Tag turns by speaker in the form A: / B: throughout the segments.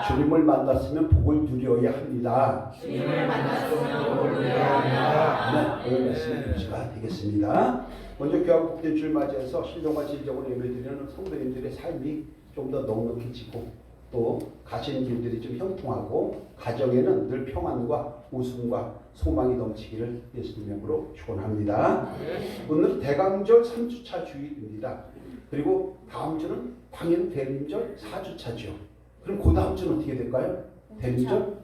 A: 주님을 만났으면 복을 누려야 합니다. 네, 오늘 말씀의 교시가 되겠습니다. 먼저 교회 복된 맞이해서 신령과 진정으로 예배드리는 성도님들의 삶이 좀 더 넉넉해지고 또 가시는 길들이 좀 형통하고 가정에는 늘 평안과 웃음과 소망이 넘치기를 예수님 이름으로 축원합니다. 오늘 대강절 3주차 주일입니다. 그리고 다음 주는 당연 대림절 4주차죠. 그럼 그 다음 주는 어떻게 될까요? 대림절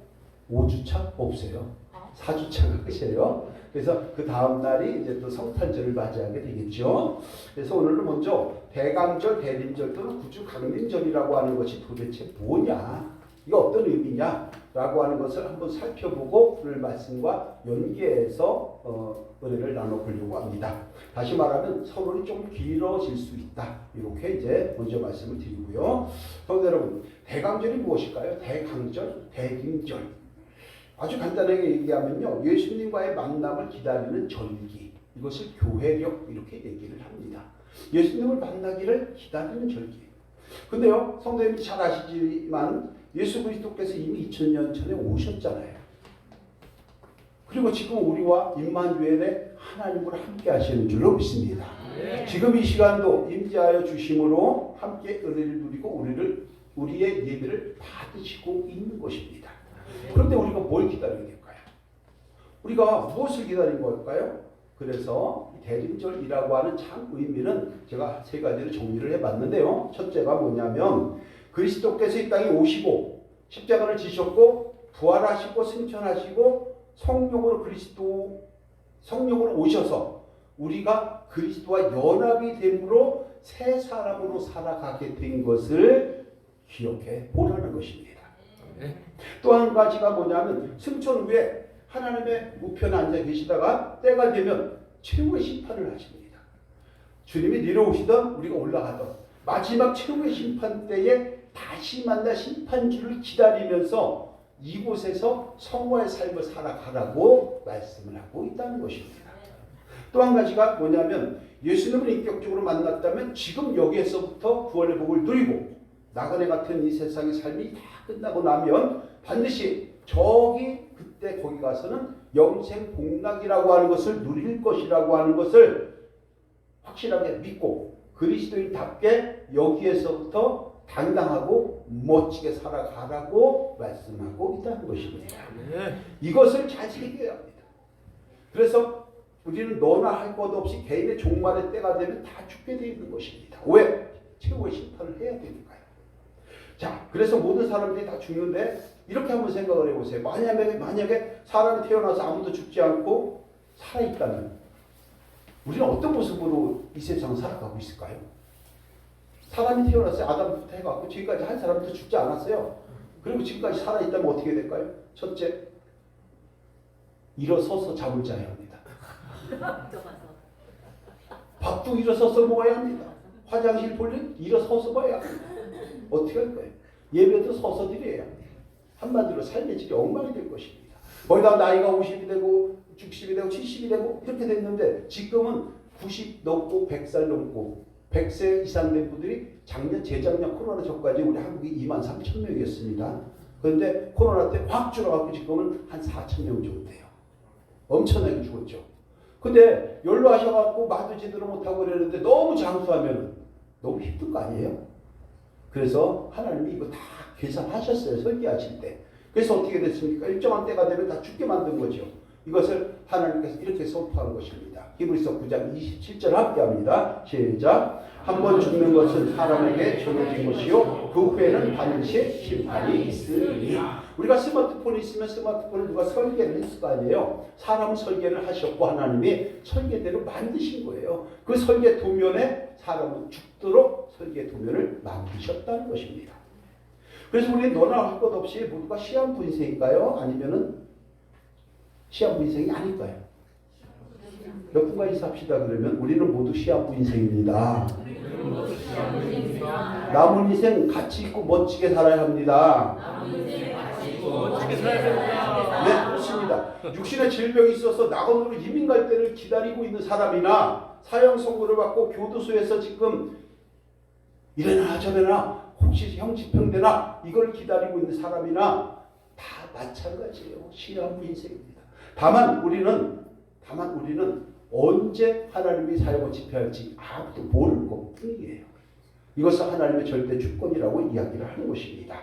A: 5주차 없어요. 4주차가 끝이에요. 그래서 그 다음 날이 이제 또 성탄절을 맞이하게 되겠죠. 그래서 오늘은 먼저 대강절, 대림절 또는 구주 강림절이라고 하는 것이 도대체 뭐냐, 이게 어떤 의미냐라고 하는 것을 한번 살펴보고 오늘 말씀과 연계해서 은혜를 나눠보려고 합니다. 다시 말하면 서론이 좀 길어질 수 있다. 이렇게 이제 먼저 말씀을 드리고요. 성도 여러분, 대강절이 무엇일까요? 대강절, 대림절. 아주 간단하게 얘기하면요, 예수님과의 만남을 기다리는 절기, 이것을 교회력 이렇게 얘기를 합니다. 예수님을 만나기를 기다리는 절기. 근데요, 성도님이 잘 아시지만 예수 그리스도께서 이미 2000년 전에 오셨잖아요. 그리고 지금 우리와 임마누엘의 하나님으로 함께 하시는 줄로 믿습니다. 지금 이 시간도 임재하여 주심으로 함께 은혜를 누리고 우리의 예배를 받으시고 있는 것입니다. 그런데 우리가 뭘 기다려야 될까요? 우리가 무엇을 기다린 걸까요? 그래서 대림절이라고 하는 참 의미는 제가 세 가지를 정리를 해봤는데요. 첫째가 뭐냐면 그리스도께서 이 땅에 오시고 십자가를 지셨고 부활하시고 승천하시고 성령으로 오셔서 우리가 그리스도와 연합이 됨으로 새 사람으로 살아가게 된 것을 기억해 보라는 것입니다. 또 한 가지가 뭐냐면 승천 후에 하나님의 우편에 앉아 계시다가 때가 되면 최후의 심판을 하십니다. 주님이 내려오시던 우리가 올라가던 마지막 최후의 심판 때에 다시 만나 심판주를 기다리면서 이곳에서 성화의 삶을 살아가라고 말씀을 하고 있다는 것입니다. 또 한 가지가 뭐냐면 예수님을 인격적으로 만났다면 지금 여기에서부터 구원의 복을 누리고 나그네 같은 이 세상의 삶이 다 끝나고 나면 반드시 그때 거기 가서는 영생 복락이라고 하는 것을 누릴 것이라고 하는 것을 확실하게 믿고 그리스도인답게 여기에서부터 당당하고 멋지게 살아가라고 말씀하고 있다는 것입니다. 이것을 잘 새겨야 합니다. 그래서 우리는 너나 할 것 없이 개인의 종말의 때가 되면 다 죽게 되어 있는 것입니다. 왜? 최후의 심판을 해야 되니까요. 자, 그래서 모든 사람들이 다 죽는데 이렇게 한번 생각을 해보세요. 만약에 사람이 태어나서 아무도 죽지 않고 살아있다면 우리는 어떤 모습으로 이 세상을 살아가고 있을까요? 사람이 태어났어요. 아담부터 해갖고 지금까지 한 사람도 죽지 않았어요. 그리고 지금까지 살아있다면 어떻게 될까요? 첫째, 일어서서 잠을 자야 합니다. 밥도 일어서서 먹어야 합니다. 화장실 볼일 일어서서 봐야 합니다. 어떻게 할 거예요? 예배도 서서 드려야 합니다. 한마디로 삶의 질이 엉망이 될 것입니다. 거기다 나이가 50이 되고 60이 되고 70이 되고 이렇게 됐는데 지금은 90 넘고 100살 넘고 100세 이상 된 분들이 재작년 코로나 전까지 우리 한국이 23,000명이었습니다. 그런데 코로나 때 확 줄어갖고 지금은 한 4,000명 정도 돼요. 엄청나게 죽었죠. 근데 연로하셔갖고 말도 제대로 못하고 그러는데 너무 장수하면 너무 힘든 거 아니에요? 그래서 하나님이 이거 다 계산하셨어요. 설계하실 때. 그래서 어떻게 됐습니까? 일정한 때가 되면 다 죽게 만든 거죠. 이것을 하나님께서 이렇게 선포한 것입니다. 히브리서 9장 27절 함께 합니다. 시작. 한 번 죽는 것은 사람에게 정해진 것이요 그 후에는 반드시 심판이 있으리니. 우리가 스마트폰이 있으면 스마트폰을 누가 설계를 했을 거 아니에요. 사람 설계를 하셨고 하나님이 설계대로 만드신 거예요. 그 설계 도면에 사람은 죽도록 설계 도면을 만드셨다는 것입니다. 그래서 우리는 너나 할 것 없이 모두가 시한부 인생일까요? 아니면은 시한부 인생이 아닐까요? 몇 분간 인사합시다. 그러면 우리는 모두 시한부 인생입니다. 남은 인생 가치 있고 멋지게 살아야 합니다. 네, 그렇습니다. 육신의 질병이 있어서 낙원으로 이민 갈 때를 기다리고 있는 사람이나 사형 선고를 받고 교도소에서 지금 이래나 저래나 혹시 형집행되나 이걸 기다리고 있는 사람이나 다 마찬가지예요. 신앙 인생입니다. 다만 우리는 언제 하나님이 사역을 집회할지 아무도 모르는 것뿐이에요. 이것은 하나님의 절대 주권이라고 이야기를 하는 것입니다.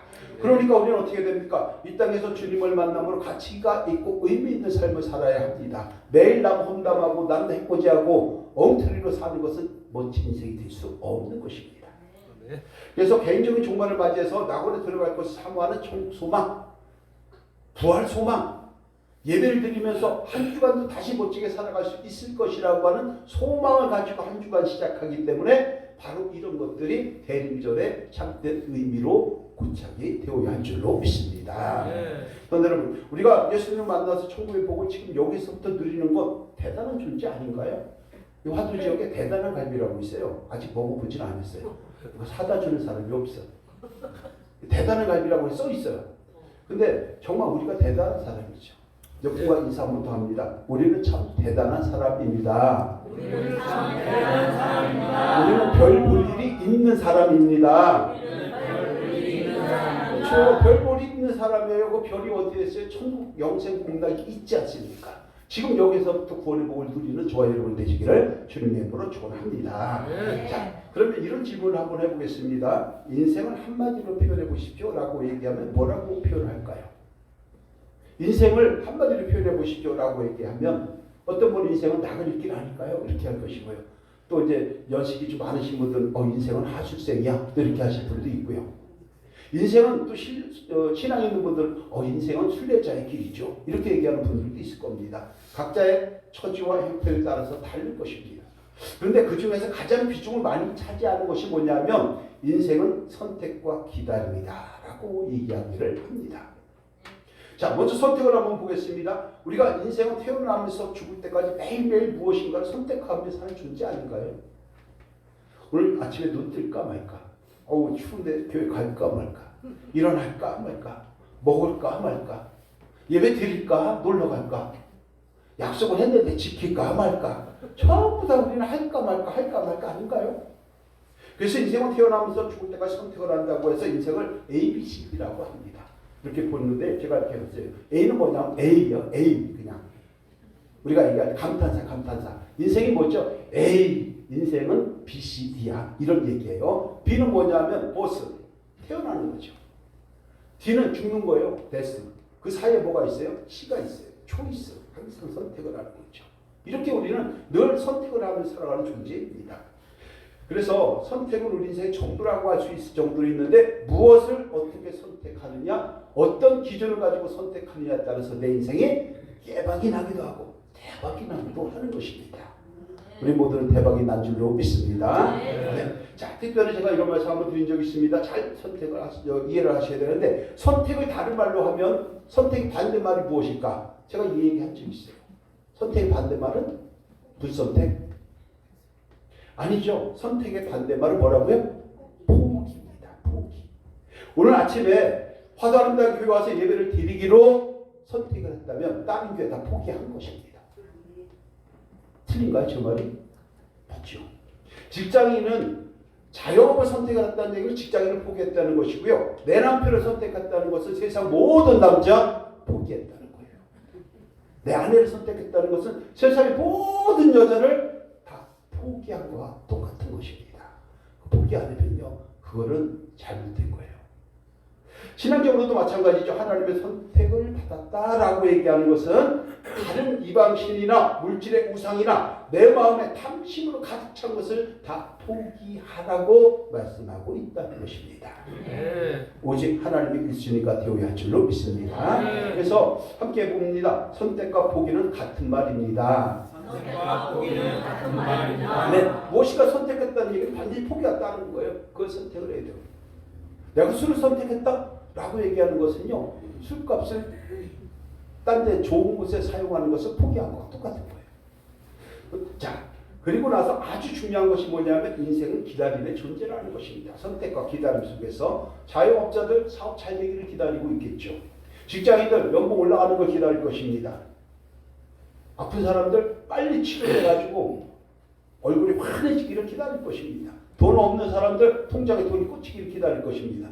A: 그러니까 우리는 어떻게 됩니까? 이 땅에서 주님을 만남으로 가치가 있고 의미 있는 삶을 살아야 합니다. 매일 남 험담하고 남 해코지하고 엉터리로 사는 것은 멋진 인생이 될 수 없는 것입니다. 그래서 개인적인 종말을 맞이해서 낙원에 들어갈 것을 사모하는 소망, 부활 소망, 예배를 드리면서 한 주간도 다시 멋지게 살아갈 수 있을 것이라고 하는 소망을 가지고 한 주간 시작하기 때문에 바로 이런 것들이 대림절의 참된 의미로 고착이 되어야 할 줄로 믿습니다. 그런데 여러분, 우리가 예수님을 만나서 천국의 복을 지금 여기서부터 누리는 것 대단한 존재 아닌가요? 이 화두 지역에 대단한 갈비라고 있어요. 아직 먹어보진 않았어요. 이거 사다 주는 사람이 없어. 대단한 갈비라고 써 있어요. 근데 정말 우리가 대단한 사람이죠. 여러분과 인사 한번 더 합니다. 우리는 참 대단한 사람입니다. 우리는 별 볼 일이 있는 사람입니다. 그렇죠. 별 볼 일이 있는 사람이에요. 그 별이 어디에 있어요? 천국 영생 공락이 있지 않습니까? 지금 여기서부터 구원의 복을 누리는 저와 여러분 되시기를 주님의 이름으로 축원합니다. 자, 그러면 이런 질문을 한번 해보겠습니다. 인생을 한마디로 표현해 보십시오 라고 얘기하면 뭐라고 표현할까요? 인생을 한마디로 표현해 보십시오 라고 얘기하면 어떤 분은 인생은 낙을 읽긴 아닐까요? 이렇게 할 것이고요. 또 이제 연식이 좀 많으신 분들은 인생은 하술생이야 또 이렇게 하실 분도 있고요. 인생은 또 신앙 있는 분들은 인생은 순례자의 길이죠. 이렇게 얘기하는 분들도 있을 겁니다. 각자의 처지와 형편에 따라서 다를 것입니다. 그런데 그 중에서 가장 비중을 많이 차지하는 것이 뭐냐면 인생은 선택과 기다림이다 라고 얘기하기를 합니다. 자, 먼저 선택을 한번 보겠습니다. 우리가 인생은 태어나면서 죽을 때까지 매일매일 무엇인가를 선택하며 사는 존재 아닌가요? 오늘 아침에 눈 뜰까 말까? 추운데 교회 갈까 말까? 일어날까 말까? 먹을까 말까? 예배 드릴까? 놀러 갈까? 약속을 했는데 지킬까 말까? 전부 다 우리는 할까 말까 아닌가요? 그래서 인생은 태어나면서 죽을 때까지 선택을 한다고 해서 인생을 ABC라고 합니다. 이렇게 보는데 제가 이렇게 했어요. A는 뭐냐면 A요. A 그냥. 우리가 얘기할 감탄사. 인생이 뭐죠? A. 인생은 B, C, D야. 이런 얘기예요. B는 뭐냐면 보스. 태어나는 거죠. D는 죽는 거예요. 데스. 그 사이에 뭐가 있어요? C가 있어요. 초이스. 항상 선택을 하는 거죠. 이렇게 우리는 늘 선택을 하면서 살아가는 존재입니다. 그래서 선택은 우리 인생의 전부라고 할 수 있을 정도로 있는데 무엇을 어떻게 선택하느냐, 어떤 기준을 가지고 선택하느냐에 따라서 내 인생이 대박이 나기도 하고 대박이 나기도 하는 것입니다. 우리 모두는 대박이 난 줄로 믿습니다. 네. 자, 특별히 제가 이런 말씀 한번 드린 적이 있습니다. 잘 선택을 이해를 하셔야 되는데 선택을 다른 말로 하면 선택의 반대말이 무엇일까? 제가 이 얘기 한 적이 있어요. 선택의 반대말은 불선택? 아니죠. 선택의 반대말은 뭐라고요? 포기입니다. 포기. 오늘 아침에 화도아름다운 교회 와서 예배를 드리기로 선택을 했다면 다른 교회 다 포기한 것입니다. 틀린가요? 저 말이? 맞죠. 직장인은 자영업을 선택했다는 얘기는 직장인을 포기했다는 것이고요. 내 남편을 선택했다는 것은 세상 모든 남자 포기했다는 거예요. 내 아내를 선택했다는 것은 세상의 모든 여자를 포기한 것과 똑같은 것입니다. 포기 안 하면요, 그거는 잘못된 거예요. 신앙적으로도 마찬가지죠. 하나님의 선택을 받았다라고 얘기하는 것은 다른 이방신이나 물질의 우상이나 내 마음에 탐심으로 가득 찬 것을 다 포기하라고 말씀하고 있다는 것입니다. 오직 하나님의 일순위가 되어야 할 줄로 믿습니다. 그래서 함께 봅니다. 선택과 포기는 같은 말입니다.
B: 포기는 같은 말입니다.
A: 네, 무엇이가 선택했다는 얘기는 반드시 포기했다는 거예요. 그걸 선택을 해야 돼요. 내가 술을 선택했다? 라고 얘기하는 것은요, 술값을 딴 데 좋은 곳에 사용하는 것을 포기한 것과 똑같은 거예요. 자, 그리고 나서 아주 중요한 것이 뭐냐면 인생은 기다림의 존재라는 것입니다. 선택과 기다림 속에서 자영업자들 사업 잘 되기를 기다리고 있겠죠. 직장인들 연봉 올라가는 걸 기다릴 것입니다. 아픈 사람들 빨리 치료해가지고 얼굴이 환해지기를 기다릴 것입니다. 돈 없는 사람들 통장에 돈이 꽂히기를 기다릴 것입니다.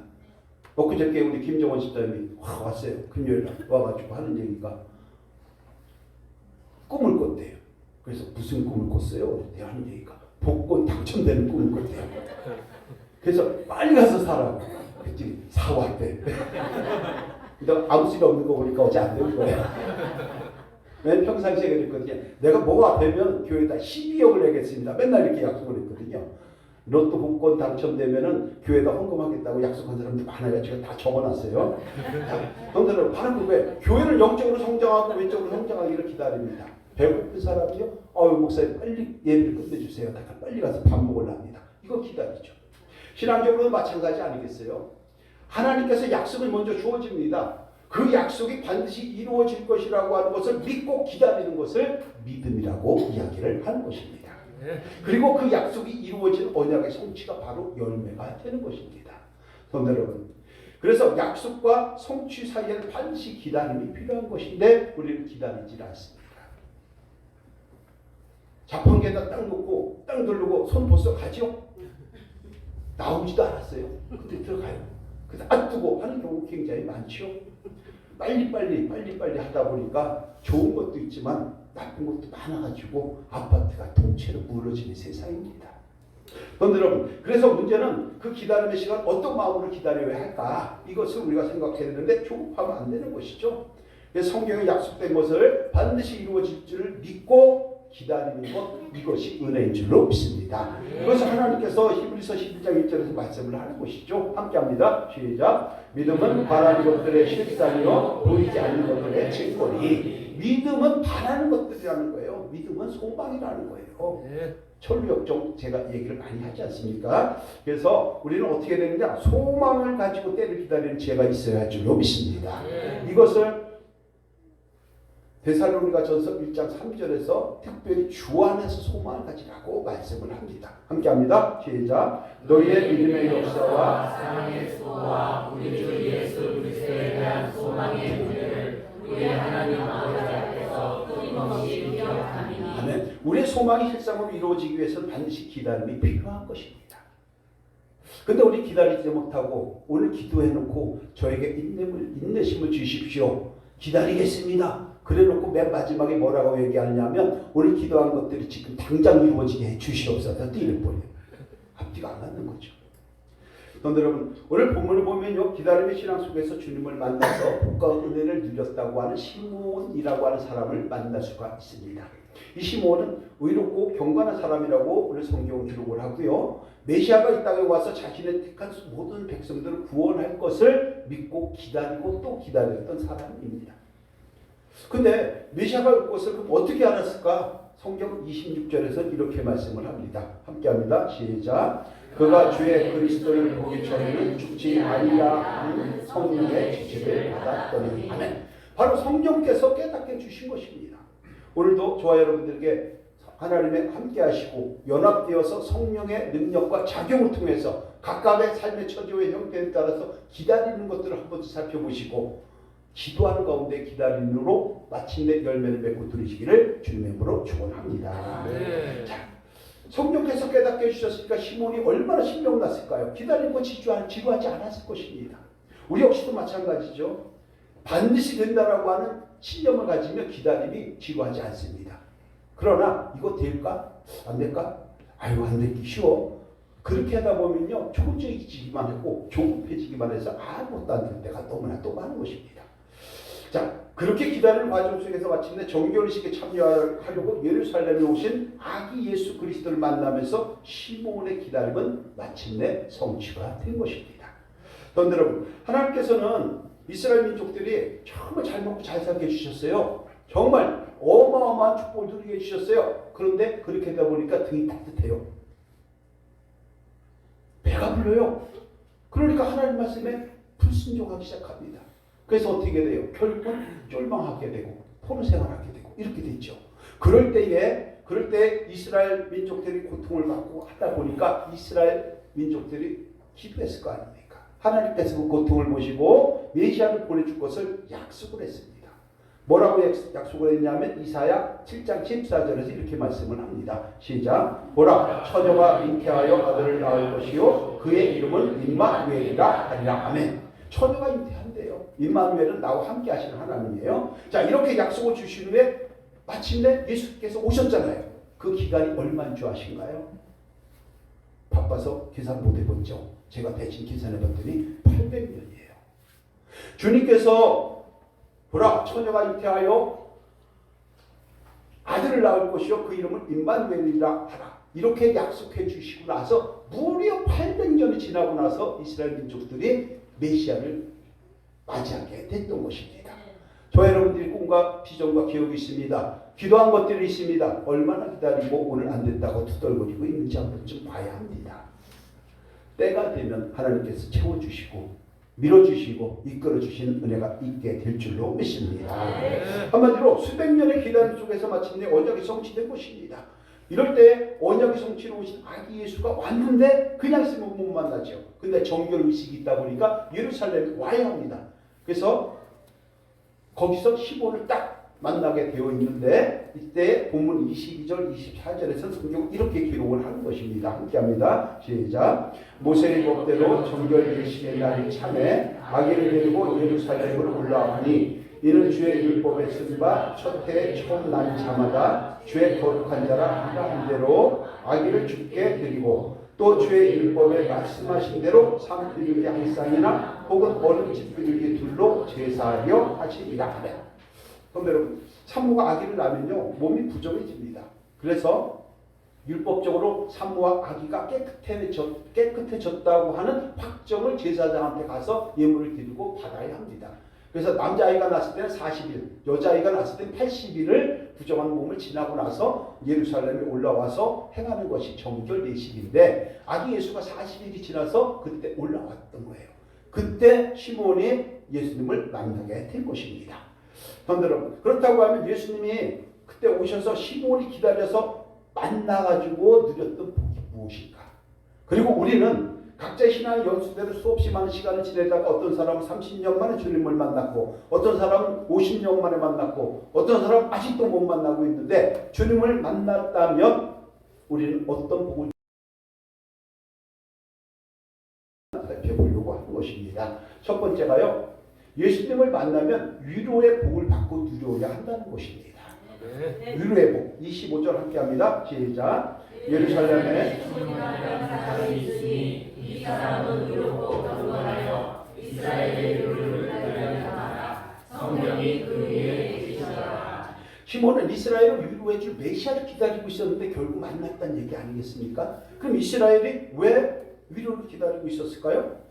A: 엊그저께 우리 김정원 집사님이 왔어요. 금요일 날 와가지고 하는 얘기가 꿈을 꿨대요. 그래서 무슨 꿈을 꿨어요? 내가 하는 얘기가 복권 당첨되는 꿈을 꿨대요. 그래서 빨리 가서 사라고. 그랬더니 사왔대. 근데 아무 소리 없는 거 보니까 어제 안 되는 거예요. 맨 평상시에 그랬거든요. 내가 뭐가 되면 교회에다 12억을 내겠습니다. 맨날 이렇게 약속을 했거든요. 로또 복권 당첨되면은 교회에다 헌금하겠다고 약속한 사람들 많아요. 제가 다 적어놨어요. 여러분들은 바로 그거예요. 교회를 영적으로 성장하고 외적으로 성장하기를 기다립니다. 배고픈 사람이요? 목사님 빨리 예배를 끝내주세요. 다 빨리 가서 밥 먹으려 합니다. 이거 기다리죠. 신앙적으로도 마찬가지 아니겠어요? 하나님께서 약속을 먼저 주어집니다. 그 약속이 반드시 이루어질 것이라고 하는 것을 믿고 기다리는 것을 믿음이라고 이야기를 하는 것입니다. 그리고 그 약속이 이루어진 언약의 성취가 바로 열매가 되는 것입니다. 성도 여러분, 그래서 약속과 성취 사이에는 반드시 기다림이 필요한 것인데 우리는 기다리지 않습니다. 자판기에다 딱 놓고 딱 누르고 손 벌써 가죠? 나오지도 않았어요. 근데 들어가요. 그래서 안 두고 하는 경우 굉장히 많죠. 빨리빨리 하다 보니까 좋은 것도 있지만 나쁜 것도 많아가지고 아파트가 통째로 무너지는 세상입니다. 그런데 여러분, 그래서 문제는 그 기다림의 시간 어떤 마음으로 기다려야 할까? 이것을 우리가 생각해야 되는데 조급하면 안 되는 것이죠. 그래서 성경에 약속된 것을 반드시 이루어질 줄을 믿고 기다리는 것, 이것이 은혜인 줄로 믿습니다. 이것을 하나님께서 히브리서 11장 1절에서 말씀을 하는 것이죠. 함께합니다. 시작. 믿음은 바라는 것들의 실상이요 보이지 않는 것들의 증거니. 믿음은 바라는 것들이라는 거예요. 믿음은 소망이라는 거예요. 천루역정 제가 얘기를 많이 하지 않습니까? 그래서 우리는 어떻게 되느냐? 소망을 가지고 때를 기다리는 지혜가 있어야 할 줄로 믿습니다. 이것을 데살로니가전서 1장 3절에서 특별히 주 안에서 소망을 가지라고 말씀을 합니다. 함께합니다. 시작. 너희의 믿음의 역사와
B: 사랑의 수고와 우리 주 예수 그리스도에 대한 소망의 은혜를 우리 하나님 아버지 앞에서 끊임없이 기억하리니.
A: 아멘. 우리의 소망이 실상으로 이루어지기 위해서는 반드시 기다림이 필요한 것입니다. 근데 우리 기다리지 못하고 오늘 기도해놓고 저에게 인내심을 주십시오. 기다리겠습니다. 그래놓고 맨 마지막에 뭐라고 얘기하냐면 오늘 기도한 것들이 지금 당장 이루어지게 해 주시옵소서. 띠를 보내요. 앞뒤가 안 맞는 거죠. 그런데 여러분, 오늘 본문을 보면요, 기다림의 신앙 속에서 주님을 만나서 복과 은혜를 누렸다고 하는 시몬이라고 하는 사람을 만날 수가 있습니다. 이 시몬은 의롭고 경건한 사람이라고 오늘 성경은 기록을 하고요, 메시아가 이 땅에 와서 자신의 택한 모든 백성들을 구원할 것을 믿고 기다리고 또 기다렸던 사람입니다. 근데 메시아가 올 것을 그럼 어떻게 알았을까? 성경 26절에서 이렇게 말씀을 합니다. 함께합니다. 시작. 그가 주의 그리스도를 보기 전에는 죽지 아니라 하는 성령의 지식을 받았더니. 아멘. 바로 성령께서 깨닫게 주신 것입니다. 오늘도 저와 여러분들에게 하나님의 함께하시고 연합되어서 성령의 능력과 작용을 통해서 각각의 삶의 처지와 형태에 따라서 기다리는 것들을 한번 살펴보시고 기도하는 가운데 기다림으로 마침내 열매를 맺고 들으시기를 주님의 이름으로 축원합니다.
B: 네.
A: 자, 성령께서 깨닫게 해주셨으니까 시몬이 얼마나 신명 났을까요? 기다리는 거 지루하지 않았을 것입니다. 우리 역시도 마찬가지죠. 반드시 된다라고 하는 신념을 가지며 기다림이 지루하지 않습니다. 그러나 이거 될까? 안 될까? 아유, 안 되기 쉬워. 그렇게 하다 보면요, 초조해지기만 하고 조급해지기만 해서 아무것도 안 될 때가 너무나 또 많은 것입니다. 자, 그렇게 기다리는 과정 속에서 마침내 정결의식에 참여하려고 예루살렘에 오신 아기 예수 그리스도를 만나면서 시몬의 기다림은 마침내 성취가 된 것입니다. 그런데 여러분, 하나님께서는 이스라엘 민족들이 정말 잘 먹고 잘 살게 해주셨어요. 정말 어마어마한 축복을 누리게 해주셨어요. 그런데 그렇게 하다 보니까 등이 따뜻해요. 배가 불러요. 그러니까 하나님 말씀에 불순종하기 시작합니다. 그래서 어떻게 돼요? 결국은 쫄망하게 되고 포로생활하게 되고 이렇게 됐죠. 그럴 때 이스라엘 민족들이 고통을 받고 하다 보니까 이스라엘 민족들이 기도했을 거 아닙니까? 하나님께서 그 고통을 보시고 메시아를 보내줄 것을 약속을 했습니다. 뭐라고 약속을 했냐면 이사야 7장 14절에서 이렇게 말씀을 합니다. 시작. 보라 처녀가 잉태하여 아들을 낳을 것이요 그의 이름은 임마누엘이라 하리라. 아멘. 처녀가 잉태한대요. 임마누엘은 나와 함께 하시는 하나님이에요. 자, 이렇게 약속을 주신 후에 마침내 예수께서 오셨잖아요. 그 기간이 얼마인 줄 아신가요? 바빠서 계산 못 해봤죠. 제가 대신 계산해봤더니 800년이에요. 주님께서 보라 처녀가 잉태하여 아들을 낳을 것이요 그 이름을 임마누엘이라 하라. 이렇게 약속해 주시고 나서 무려 800년이 지나고 나서 이스라엘 민족들이 메시아를 맞이하게 됐던 것입니다. 저 여러분들이 꿈과 비전과 기억이 있습니다. 기도한 것들이 있습니다. 얼마나 기다리고 오늘 안 됐다고 투덜거리고 있는지 한번 좀 봐야 합니다. 때가 되면 하나님께서 채워주시고 밀어주시고 이끌어주시는 은혜가 있게 될 줄로 믿습니다. 한마디로 수백 년의 기다림 속에서 마침내 언약이 성취된 것입니다. 이럴 때 언약이 성취로 오신 아기 예수가 왔는데 그냥 있으면 못 만나죠. 근데 정결의식이 있다 보니까 예루살렘에 와야 합니다. 그래서 거기서 시몬을 딱 만나게 되어 있는데 이때 본문 22절 24절에서 성경 이렇게 기록을 하는 것입니다. 함께합니다. 시작. 모세의 법대로 정결의식의 날이 참에 아기를 데리고 예루살렘으로 올라가니 이는 주의 율법에 쓴 바 첫 해에 처음 난 자마다 주의 거룩한 자라 한 대로 아기를 주께 드리고 또 주의 율법에 말씀하신 대로 산비둘기 한 쌍이나 혹은 어른 집비둘기 둘로 제사하려 하시리라 하네. 그럼 여러분 산모가 아기를 낳으면요 몸이 부정해집니다. 그래서 율법적으로 산모와 아기가 깨끗해졌다고 하는 확정을 제사장한테 가서 예물을 드리고 받아야 합니다. 그래서 남자아이가 낳았을 때는 40일, 여자아이가 낳았을 때는 80일을 부정한 몸을 지나고 나서 예루살렘에 올라와서 행하는 것이 정결 예식인데 아기 예수가 40일이 지나서 그때 올라왔던 거예요. 그때 시몬이 예수님을 만나게 된 것입니다. 여러분, 그렇다고 하면 예수님이 그때 오셔서 시몬이 기다려서 만나가지고 누렸던 복이 무엇일까? 그리고 우리는 각자 신앙의 연수대로 수없이 많은 시간을 지내다가 어떤 사람은 30년 만에 주님을 만났고 어떤 사람은 50년 만에 만났고 어떤 사람은 아직도 못 만나고 있는데 주님을 만났다면 우리는 어떤 복을 살펴보려고 하는 것입니다. 첫 번째가요. 예수님을 만나면 위로의 복을 받고 누려야 한다는 것입니다. 위로의 복. 25절 함께합니다. 시작. 예루살렘에
B: 이 사람은 의롭고 경건하여 이스라엘의 이름을 달려나가라. 성령이 그 위에 계시더라.
A: 시몬은 이스라엘을 위로해줄 메시아를 기다리고 있었는데 결국 만났다는 얘기 아니겠습니까? 그럼 이스라엘이 왜 위로를 기다리고 있었을까요?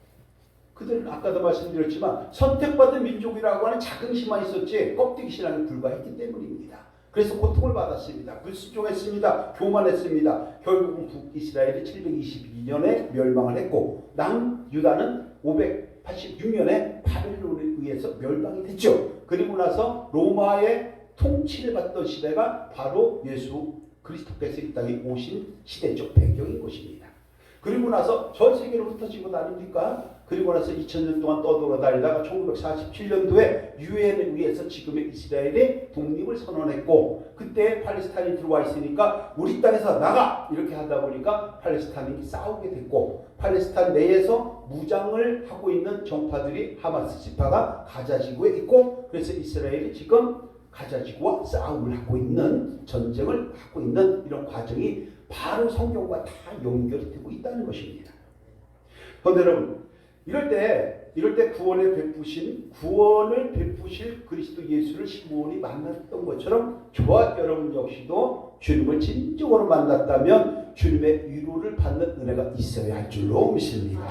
A: 그들은 아까도 말씀드렸지만 선택받은 민족이라고 하는 자긍심만 있었지 껍데기 신앙에 불과했기 때문입니다. 그래서 고통을 받았습니다. 불순종했습니다. 교만했습니다. 결국은 북이스라엘이 722년에 멸망을 했고 남유다는 586년에 바벨론에 의해서 멸망이 됐죠. 그리고 나서 로마의 통치를 받던 시대가 바로 예수 그리스도께서 이 땅에 오신 시대적 배경인 것입니다. 그리고 나서 전 세계로 흩어지고 다닙니까? 그리고 나서 2000년 동안 떠돌아다니다가 1947년도에 유엔에 의해서 지금의 이스라엘의 독립을 선언했고 그때 팔레스타인이 들어와 있으니까 우리 땅에서 나가! 이렇게 하다 보니까 팔레스타인이 싸우게 됐고 팔레스타인 내에서 무장을 하고 있는 정파들이 하마스 지파가 가자지구에 있고 그래서 이스라엘이 지금 가자지구와 싸움을 하고 있는 전쟁을 하고 있는 이런 과정이 바로 성경과 다 연결이 되고 있다는 것입니다. 그런데 여러분 이럴 때 구원을 베푸실 그리스도 예수를 시몬이 만났던 것처럼 저와 여러분 역시도 주님을 진정으로 만났다면 주님의 위로를 받는 은혜가 있어야 할 줄로 믿습니다.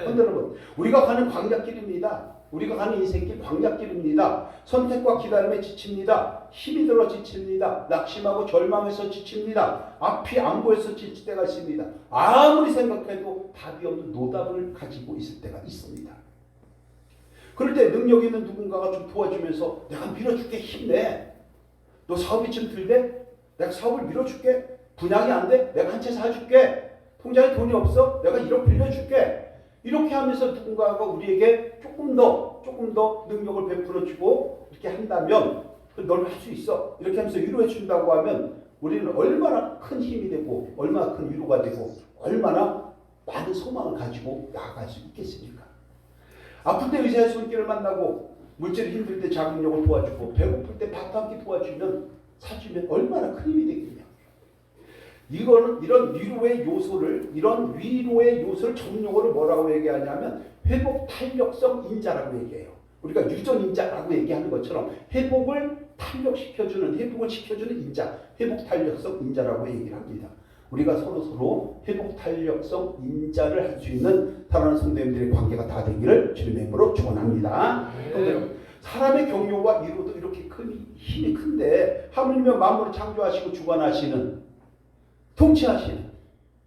A: 그런데 여러분 우리가 가는 광야길입니다. 우리가 가는 인생길 광야길입니다. 선택과 기다림에 지칩니다. 힘이 들어 지칩니다. 낙심하고 절망해서 지칩니다. 앞이 안 보여서 지칠 때가 있습니다. 아무리 생각해도 답이 없는 노답을 가지고 있을 때가 있습니다. 그럴 때 능력 있는 누군가가 좀 도와주면서 내가 밀어줄게 힘내. 너 사업이 좀 들대? 내가 사업을 밀어줄게. 분양이 안 돼? 내가 한 채 사줄게. 통장에 돈이 없어? 내가 1억 빌려줄게. 이렇게 하면서 누군가가 우리에게 조금 더 능력을 베풀어주고 이렇게 한다면 넌 할 수 있어. 이렇게 하면서 위로해 준다고 하면 우리는 얼마나 큰 힘이 되고 얼마나 큰 위로가 되고 얼마나 많은 소망을 가지고 나아갈 수 있겠습니까? 아플 때 의사의 손길을 만나고 물질이 힘들 때 자극력을 도와주고 배고플 때 밥 한 끼 도와주면 사주면 얼마나 큰 힘이 되겠냐. 이거는 이런 위로의 요소를 전용어로 뭐라고 얘기하냐면 회복 탄력성 인자라고 얘기해요. 우리가 유전 인자라고 얘기하는 것처럼 회복을 시켜주는 인자, 회복 탄력성 인자라고 얘기를 합니다. 우리가 서로 회복 탄력성 인자를 할 수 있는 사랑하는 성도님들의 관계가 다 되기를 주님의 이름으로 축원합니다. 사람의 격려와 위로도 이렇게 큰 힘이 큰데 하물며 만물을 창조하시고 주관하시는 통치하시는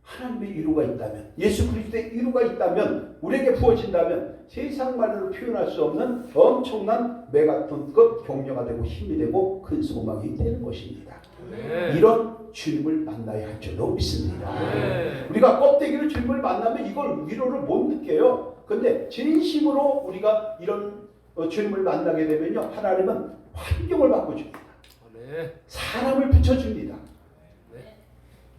A: 하나님의 위로가 있다면, 예수 그리스도의 위로가 있다면, 우리에게 부어진다면 세상 말로 표현할 수 없는 엄청난 메가톤급 격려가 되고 힘이 되고 큰 소망이 되는 것입니다. 이런 주님을 만나야 할 줄로 믿습니다. 우리가 껍데기로 주님을 만나면 이걸 위로를 못 느껴요. 그런데 진심으로 우리가 이런 주님을 만나게 되면요, 하나님은 환경을 바꿔줍니다. 사람을 붙여줍니다.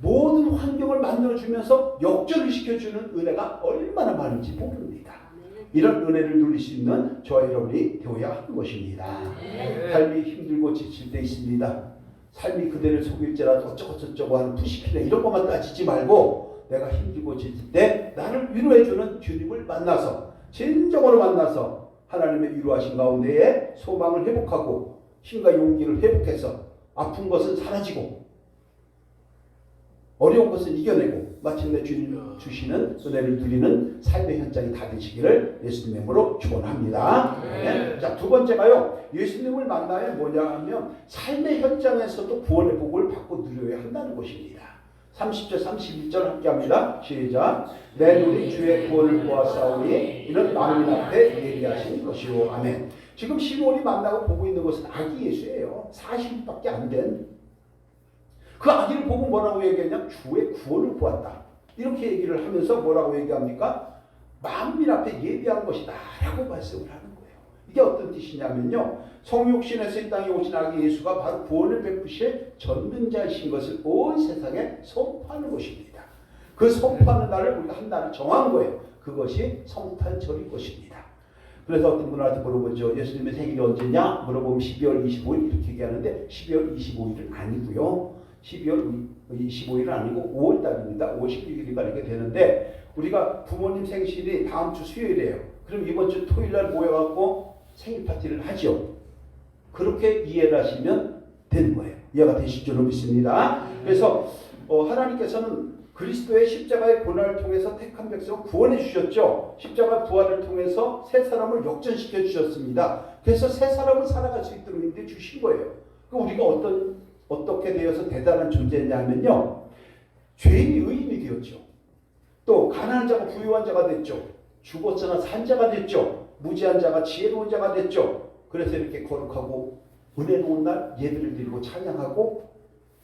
A: 모든 환경을 만들어주면서 역전을 시켜주는 은혜가 얼마나 많은지 모릅니다. 이런 은혜를 누릴 수 있는 저와 여러분이 되어야 하는 것입니다. 삶이 힘들고 지칠 때 있습니다. 삶이 그대를 속일지라도 어쩌고저쩌고 하는 푸시키네 이런 것만 따지지 말고 내가 힘들고 지칠 때 나를 위로해주는 주님을 만나서 진정으로 만나서 하나님의 위로하신 가운데에 소망을 회복하고 힘과 용기를 회복해서 아픈 것은 사라지고 어려운 것은 이겨내고 마침내 주님 주시는 은혜를 누리는 삶의 현장이 다 되시기를 예수님의 이름으로 축원합니다. 네. 자, 두 번째가요. 예수님을 만나야 뭐냐 하면 삶의 현장에서도 구원의 복을 받고 누려야 한다는 것입니다. 30절 31절 함께 합니다. 시작. 내 눈이 주의 구원을 보았사오니 이는 만민 앞에 예비하신 것이요. 아멘. 지금 시몬이 만나고 보고 있는 것은 아기 예수예요. 40일밖에 안 된 그 아기를 보고 뭐라고 얘기했냐? 주의 구원을 보았다. 이렇게 얘기를 하면서 뭐라고 얘기합니까? 만민 앞에 예비한 것이다 라고 말씀을 하는 거예요. 이게 어떤 뜻이냐면요, 성육신에서 이 땅에 오신 아기 예수가 바로 구원을 베푸실 전능자이신 것을 온 세상에 선포하는 것입니다. 그 선포하는 날을 우리가 한 날을 정한 거예요. 그것이 성탄절인 것입니다. 그래서 어떤 분한테 물어보죠. 예수님의 생일이 언제냐? 물어보면 12월 25일 이렇게 얘기하는데 12월 25일은 아니고요. 12월 25일은 아니고 5월달입니다. 5월 16일인가 이렇게 되는데 우리가 부모님 생신이 다음 주 수요일이에요. 그럼 이번 주 토요일날 모여갖고 생일 파티를 하죠. 그렇게 이해를 하시면 되는 거예요. 이해가 되실 줄로 믿습니다. 그래서 하나님께서는 그리스도의 십자가의 고난을 통해서 택한 백성을 구원해 주셨죠. 십자가 부활을 통해서 새 사람을 역전시켜 주셨습니다. 그래서 새 사람을 살아갈 수 있도록 인도해 주신 거예요. 그럼 우리가 어떻게 되어서 대단한 존재냐면요, 죄인이 의인이 되었죠. 또 가난한 자가 부유한 자가 됐죠. 죽었으나 산 자가 됐죠. 무지한 자가 지혜로운 자가 됐죠. 그래서 이렇게 거룩하고 은혜로운 날 예배를 드리고 찬양하고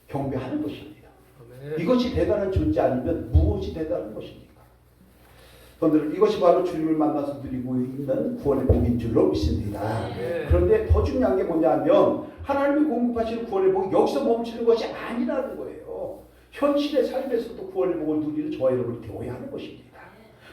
A: 경배하는 것입니다. 이것이 대단한 존재 아니면 무엇이 대단한 것입니까? 여러분들, 이것이 바로 주님을 만나서 누리고 있는 구원의 복인 줄로 믿습니다. 그런데 더 중요한 게 뭐냐면 하나님이 공급하시는 구원의 복이 여기서 멈추는 것이 아니라는 거예요. 현실의 삶에서도 구원의 복을 누리는 저와 여러분이 되어야 하는 것입니다.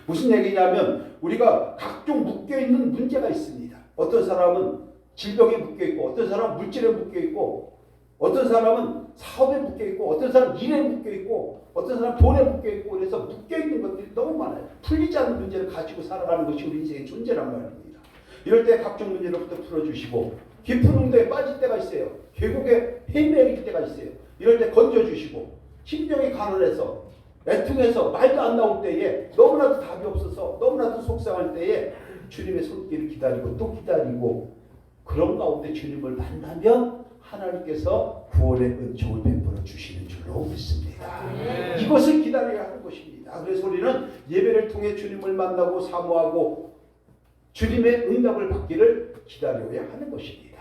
A: 무슨 얘기냐면 우리가 각종 묶여있는 문제가 있습니다. 어떤 사람은 질병에 묶여있고 어떤 사람은 물질에 묶여있고 어떤 사람은 사업에 묶여있고 어떤 사람은 일에 묶여있고 어떤 사람은 돈에 묶여있고 그래서 묶여있는 것들이 너무 많아요. 풀리지 않는 문제를 가지고 살아가는 것이 우리 인생의 존재란 말입니다. 이럴 때 각종 문제로부터 풀어주시고 깊은 홍도에 빠질 때가 있어요. 계곡에 헤매일 때가 있어요. 이럴 때 건져주시고 심령이 가난해서 애통해서 말도 안 나올 때에 너무나도 답이 없어서 너무나도 속상할 때에 주님의 손길을 기다리고 또 기다리고 그런 가운데 주님을 만나면 하나님께서 구원의 은총을 베풀어 주시는 줄로 믿습니다. 이것을 기다려야 하는 것입니다. 그래서 우리는 예배를 통해 주님을 만나고 사모하고 주님의 응답을 받기를 기다려야 하는 것입니다.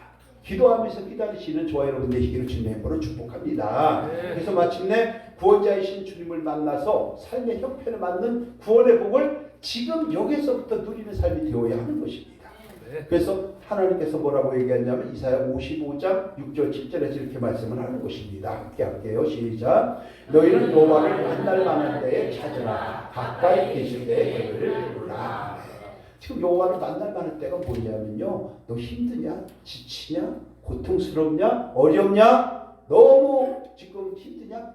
A: 기도하면서 기다리시는 저와 여러분 되시기를 주님의 이름으로 축복합니다. 그래서 마침내 구원자이신 주님을 만나서 삶의 형편에 맞는 구원의 복을 지금 여기서부터 누리는 삶이 되어야 하는 것입니다. 그래서 하나님께서 뭐라고 얘기했냐면 이사야 55장 6절 7절에서 이렇게 말씀을 하는 것입니다. 함께 할게요. 시작. 너희는 여호와를 만날 만한 때에 찾으라. 가까이 계실 때에 그를 부르라. 지금 여호와를 만날 만한 때가 뭐냐면요. 너 힘드냐? 지치냐? 고통스럽냐? 어렵냐? 너무 지금 힘드냐?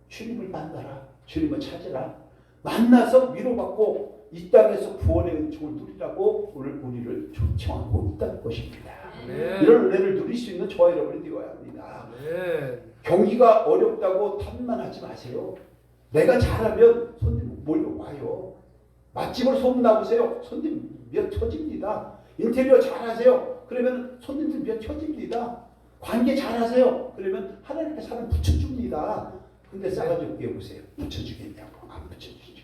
A: 주님을 만나라. 주님을 찾으라. 만나서 위로받고 이 땅에서 구원의 은총을 누리라고 오늘 우리를 초청하고 있다는 것입니다. 이런 은혜를 누릴 수 있는 저와 여러분이 되어야 합니다. 경기가 어렵다고 탓만하지 마세요. 내가 잘하면 손님 몰려와요. 맛집을 소문나보세요. 손님 몇 쳐집니다. 인테리어 잘하세요. 그러면 손님들 몇 쳐집니다. 관계 잘하세요. 그러면 하나님께 사람 붙여줍니다. 근데 싸가지 없게 보세요. 붙여주겠냐고. 안 붙여주죠.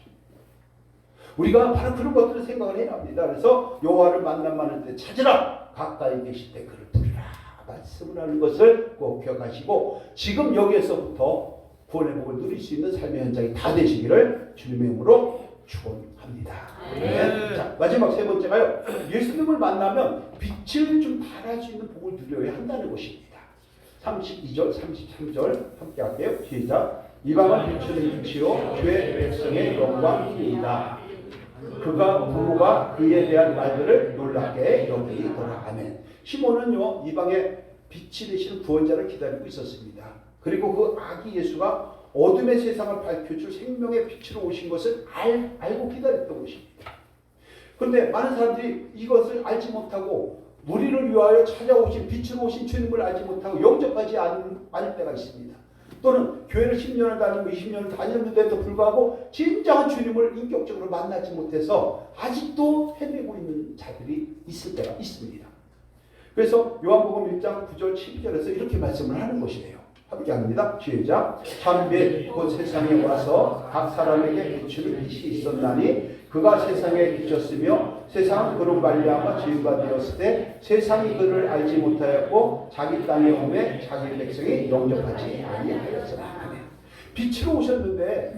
A: 우리가 바로 그런 것들을 생각을 해야 합니다. 그래서 여호와를 만나면 때 찾으라. 가까이 계실 때 그를 부르라. 말씀을 하는 것을 꼭 기억하시고 지금 여기에서부터 구원의 복을 누릴 수 있는 삶의 현장이 다 되시기를 주님의 이름으로 축원합니다. 자, 마지막 세 번째가요. 예수님을 만나면 빛을 좀 발할 수 있는 복을 누려야 한다는 것입니다. 32절, 33절 함께 할게요. 시작. 이방은 빛은 빛이요 주의 백성의 영광이니이다. 그가 부모가 그에 대한 말들을 놀랍게 여기더라. 아멘. 시몬은요 이방의 빛이 되시는 구원자를 기다리고 있었습니다. 그리고 그 아기 예수가 어둠의 세상을 밝혀줄 생명의 빛으로 오신 것을 알고 기다렸던 것입니다. 그런데 많은 사람들이 이것을 알지 못하고 우리를 위하여 찾아오신 빛으로 오신 주님을 알지 못하고 영접하지 않을 때가 있습니다. 또는 교회를 10년을 다니고 20년을 다녔는데도 불구하고 진정한 주님을 인격적으로 만나지 못해서 아직도 헤매고 있는 자들이 있을 때가 있습니다. 그래서 요한복음 1장 9절 12절에서 이렇게 말씀을 하는 것이에요. 함께 합니다. 시작. 참빛 곧 세상에 와서 각 사람에게 비추는 빛이 있었나니 그가 세상에 비쳤으며 세상은 그로 말미암아 죄가 되었을 때 세상이 그를 알지 못하였고 자기 땅에 오매 자기 백성이 영접하지 아니하였으나. 빛으로 오셨는데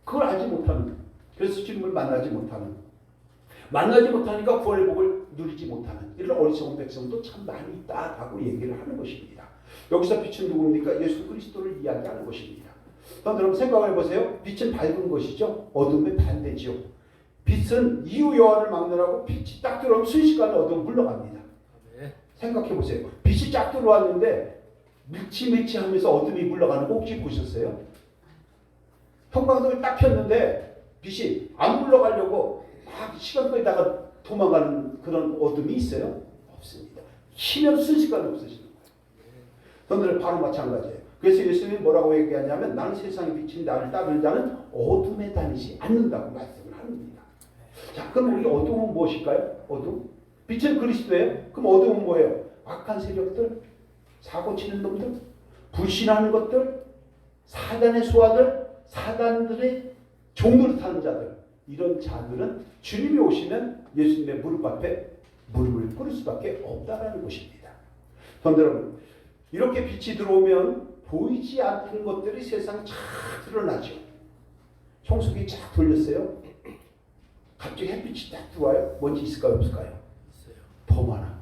A: 그걸 알지 못하는, 그래서 주님을 만나지 못하니까 구원의 복을 누리지 못하는 이런 어리석은 백성도 참 많이 있다라고 얘기를 하는 것입니다. 여기서 빛은 누굽니까? 예수 그리스도를 이야기하는 것입니다. 여러분 생각해 보세요. 빛은 밝은 것이죠. 어둠의 반대지요. 빛은 이유 여하를 막느라고 빛이 딱 들어오면 순식간에 어둠 물러갑니다. 생각해 보세요. 빛이 쫙 들어왔는데 밀치밀치하면서 어둠이 물러가는 거 혹시 보셨어요? 형광등을 딱 켰는데 빛이 안 물러가려고 막 시간거리다가 도망가는 그런 어둠이 있어요? 없습니다. 키면 순식간에 없어지는 거예요. 너희들 바로 마찬가지예요. 그래서 예수님이 뭐라고 얘기하냐면 나는 세상의 빛인 나를 따르는 자는 어둠에 다니지 않는다고 말씀을 합니다. 자, 그럼 우리 어둠은 무엇일까요? 어둠? 빛은 그리스도예요. 그럼 어둠은 뭐예요? 악한 세력들, 사고치는 놈들, 불신하는 것들, 사단의 수하들, 사단들의 종노릇 하는 자들, 이런 자들은 주님이 오시면 예수님의 무릎 앞에 무릎을 꿇을 수밖에 없다라는 것입니다. 여러분, 이렇게 빛이 들어오면 보이지 않는 것들이 세상에 쫙 드러나죠. 청소기 쫙 돌렸어요. 갑자기 햇빛이 딱 들어와요. 뭔지 있을까요? 없을까요? 있어요. 더 많아.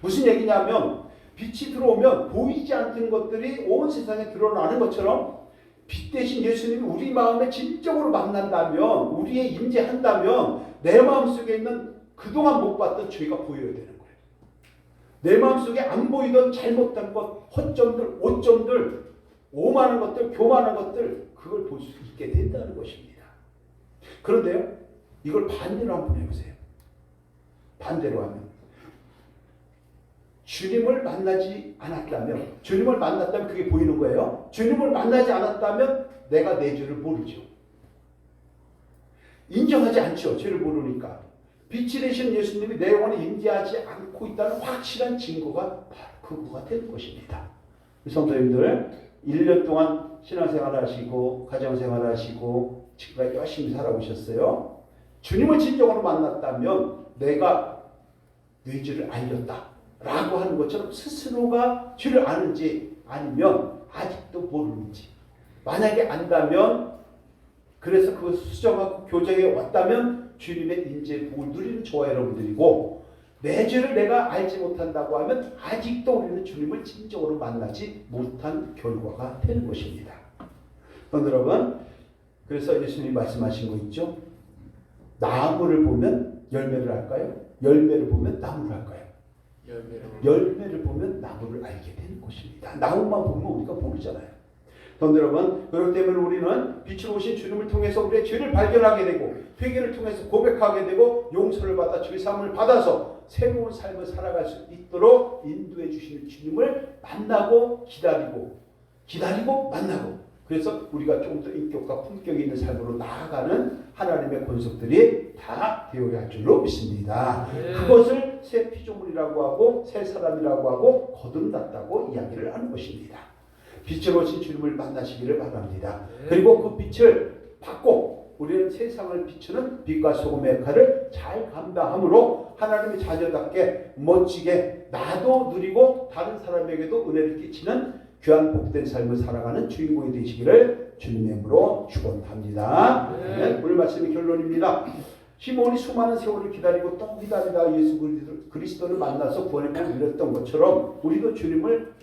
A: 무슨 얘기냐면 빛이 들어오면 보이지 않는 것들이 온 세상에 드러나는 것처럼 빛 대신 예수님이 우리 마음에 진정으로 만난다면, 우리에 임재한다면 내 마음속에 있는 그동안 못 봤던 죄가 보여야 되는 거예요. 내 마음속에 안 보이던 잘못된 것, 허점들, 오점들, 오만한 것들, 교만한 것들, 그걸 볼 수 있게 된다는 것입니다. 그런데요, 이걸 반대로 한번 해보세요. 반대로 하면 주님을 만나지 않았다면, 주님을 만났다면 그게 보이는 거예요. 주님을 만나지 않았다면 내가 내 죄를 모르죠. 인정하지 않죠. 죄를 모르니까. 빛이 되신 예수님이 내 영혼에 임재하지 않고 있다는 확실한 증거가 바로 그거가 되는 것입니다. 성도님들, 1년 동안 신앙생활 하시고 가정생활 하시고 지금까지 열심히 살아오셨어요. 주님을 진정으로 만났다면 내가 내 죄를 알렸다 라고 하는 것처럼 스스로가 죄를 아는지 아니면 아직도 모르는지, 만약에 안다면 그래서 그 수정하고 교정해 왔다면 주님의 인재 복을 누리는 저와 여러분들이고, 내 죄를 내가 알지 못한다고 하면 아직도 우리는 주님을 진정으로 만나지 못한 결과가 되는 것입니다. 여러분, 그래서 예수님이 말씀하신 거 있죠? 나무를 보면 열매를 할까요? 열매를 보면 나무를 할까요? 열매를 보면 나무를 알게 되는 것입니다. 나무만 보면 우리가 모르잖아요. 여러분, 그렇기 때문에 우리는 빛으로 오신 주님을 통해서 우리의 죄를 발견하게 되고, 회개를 통해서 고백하게 되고, 용서를 받아 죄사함을 받아서 새로운 삶을 살아갈 수 있도록 인도해 주시는 주님을 만나고 기다리고 만나고, 그래서 우리가 좀 더 인격과 품격이 있는 삶으로 나아가는 하나님의 권속들이 다 되어야 할 줄로 믿습니다. 그것을 새 피조물이라고 하고 새 사람이라고 하고 거듭났다고 이야기를 하는 것입니다. 빛으로 오신 주님을 만나시기를 바랍니다. 그리고 그 빛을 받고 우리는 세상을 비추는 빛과 소금의 역할을 잘 감당함으로 하나님의 자녀답게 멋지게 나도 누리고 다른 사람에게도 은혜를 끼치는 귀한 복된 삶을 살아가는 주인공이 되시기를 주님의 이름으로 축원합니다. 네, 오늘 말씀의 결론입니다. 시몬이 수많은 세월을 기다리고 또 기다리다가 예수 그리스도를 만나서 구원의 복을 누렸던 것처럼 우리도 주님을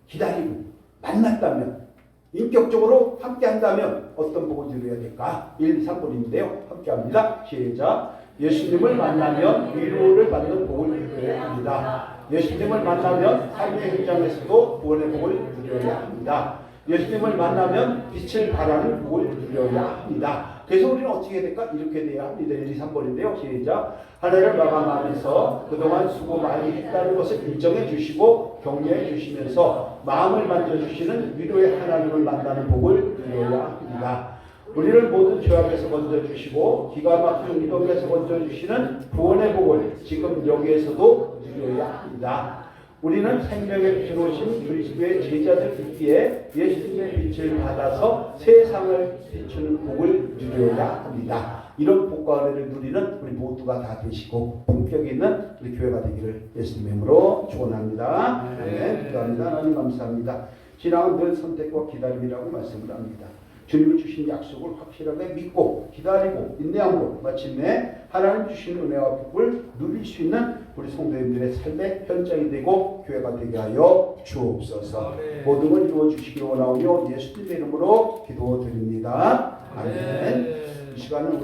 A: 기다리고 만났다면, 인격적으로 함께 한다면 어떤 복을 누려야 될까? 1, 2, 3번인데요. 함께 합니다. 시작. 예수님을 만나면 위로를 받는 복을 누려야 합니다. 예수님을 만나면 삶의 현장에서도 구원의 복을 누려야 합니다. 예수님을 만나면 빛을 발하는 복을 누려야 합니다. 그래서 우리는 어떻게 해야 될까? 이렇게 돼야 합니다. 1, 2, 3번인데요. 시작. 한 해를 마감하면서 그동안 수고 많이 했다는 것을 인정해 주시고 격려해 주시면서 마음을 만져주시는 위로의 하나님을 만나는 복을 누려야 합니다. 우리를 모든 죄악에서 건져주시고 기가 막힌 위험에서 건져주시는 구원의 복을 지금 여기에서도 누려야 합니다. 우리는 생명의 빛으로 오신 그리스도의 제자들 있기에 예수님의 빛을 받아서 세상을 비추는 복을 누려야 합니다. 이런 복과 은혜를 누리는 우리 모두가 다 되시고 품격 있는 우리 교회가 되기를 예수님의 이름으로 축원합니다. 네, 기도합니다. 하나님 감사합니다. 신앙은 늘 선택과 기다림이라고 말씀을 합니다. 주님이 주신 약속을 확실하게 믿고 기다리고 인내함으로 마침내 하나님 주신 은혜와 복을 누릴 수 있는 우리 성도님들의 삶의 현장이 되고 교회가 되게 하여 주옵소서. 모든 걸 이루어 주시기 원하오며 예수님의 이름으로 기도드립니다. 아멘. 이 시간은